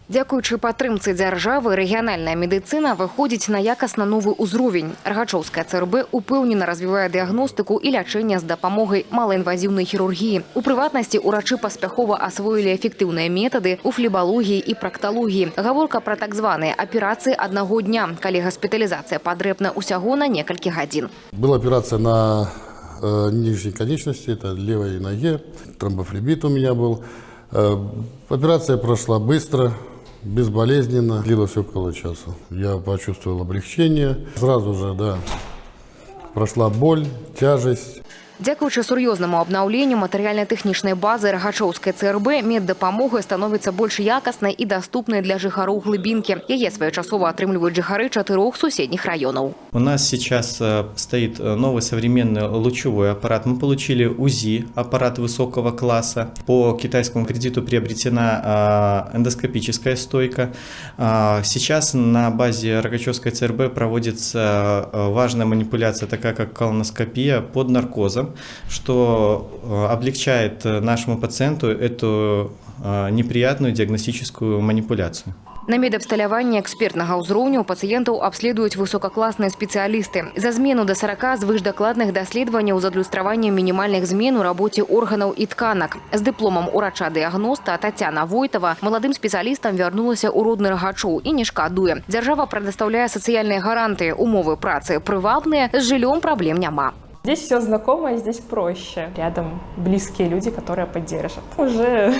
Дзякуючы падтрымцы дзяржавы, рэгіянальная медыцына выходзіць на якасна новы ўзровень. Рагачоўская ЦРБ упэўнена развівае дыягностыку і лячэнне з дапамогай малаінвазіўнай хірургіі. У прыватнасці ўрачы паспяхова асвоілі эфектыўныя метады ў флебалогіі і практалогіі. Гаворка пра так званыя аперацыі аднаго дня, калі гаспіталізацыя патрэбна ўсяго на некалькі гадзін. Была операция на нижней конечности, это левой ноге, тромбофлебит у меня был. Операция прошла быстро, безболезненно, длилась около часа. Я почувствовал облегчение. Сразу же, прошла боль, тяжесть. Дзякуючы сур'ёзнаму абнаўленню матэрыяльна-тэхнічнай базы Рагачоўскай ЦРБ меддапамога становіцца больш якаснай і даступнай для жыхароў глыбінкі. Яе своечасова атрымліваюць жыхары 4 суседніх раёнаў. У нас сейчас стоит новый современный лучевой аппарат. Мы получили УЗИ, аппарат высокого класса. По китайскому кредиту приобретена эндоскопическая стойка. Сейчас на базе Рогачевской ЦРБ проводится важная манипуляция, такая как колоноскопия под наркозом, что облегчает нашему пациенту эту неприятную диагностическую манипуляцию. На медабсталяванне экспертнага ўзроўню пацыентаў абследуюць высокакласныя спецыялісты. За змену до 40 звышдакладных даследаванняў з адлюстраваннем мінімальных змен у рабоце органаў і тканак. З дыпломам урача-дыягноста Тацяна Войтова маладым спецыялістам вярнулася ў родны Рагачоў і не шкадуе. Дзяржава прадастаўляе сацыяльныя гарантыі, умовы працы прывабныя, з жыллём праблем няма. Здесь все знакомо, здесь проще. Рядом близкие люди, которые поддержат. Уже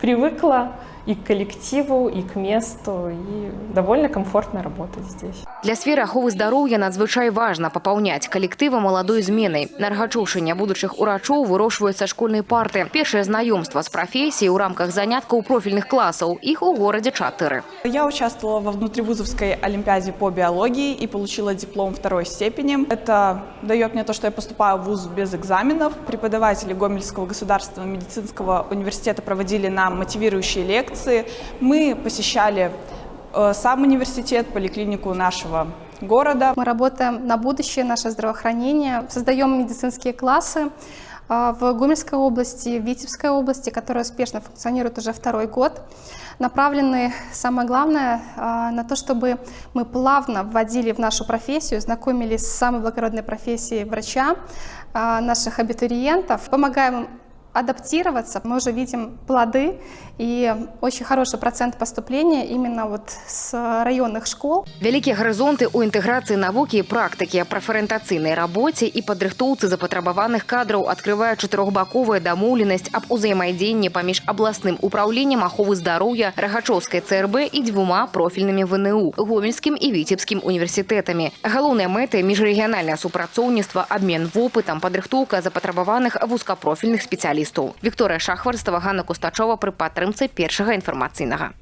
привыкла и к коллективу, и к месту, и довольно комфортно работать здесь. Для сферы аховы здароўя надзвычай важна папаўняць калектывы маладой зменай. На Рагачоўшчыне будучых урачоў вырошваюцца школьныя парты. Першае знаёмства з прафесіяй у рамках заняткаў профільных класаў. Іх у горадзе 4. Я участвовала во внутривузовской олимпиаде по биологии и получила диплом 2 степени. Это дает мне то, что я поступаю в вуз без экзаменов. Преподаватели Гомельского государственного медицинского университета проводили нам мотивирующие лекции. Мы посещали сам университет, поликлинику нашего города. Мы работаем на будущее, наше здравоохранение, создаем медицинские классы в Гомельской области, в Витебской области, которые успешно функционируют уже 2-й год. Направлены, самое главное, на то, чтобы мы плавно вводили в нашу профессию, знакомились с самой благородной профессией врача, наших абитуриентов, помогаем им адаптироваться. Мы уже видим плоды и очень хороший процент поступления именно вот с районных школ. Вялікія гарызонты ў інтэграцыі навукі і практыкі, прафарэнтацыйнай рабоце і падрыхтоўцы запатрабаваных кадраў адкрывае 4-баковая дамоўленасць аб узаемадзеянні паміж абласным управленнем аховы здароўя Рагачоўскай ЦРБ і 2 профільнымі ВНУ – Гомельскім і Віцебскім універсітэтамі. Галоўнай мэтай міжрэгіянальнае супрацоўніцтва, абмен вопытам, падрыхтоўка запатрабаваных вузкапрофільных спецыялістаў. Вікторыя Шахварстава, Ганна Кустачова пры падтрымцы першага інфармацыйнага.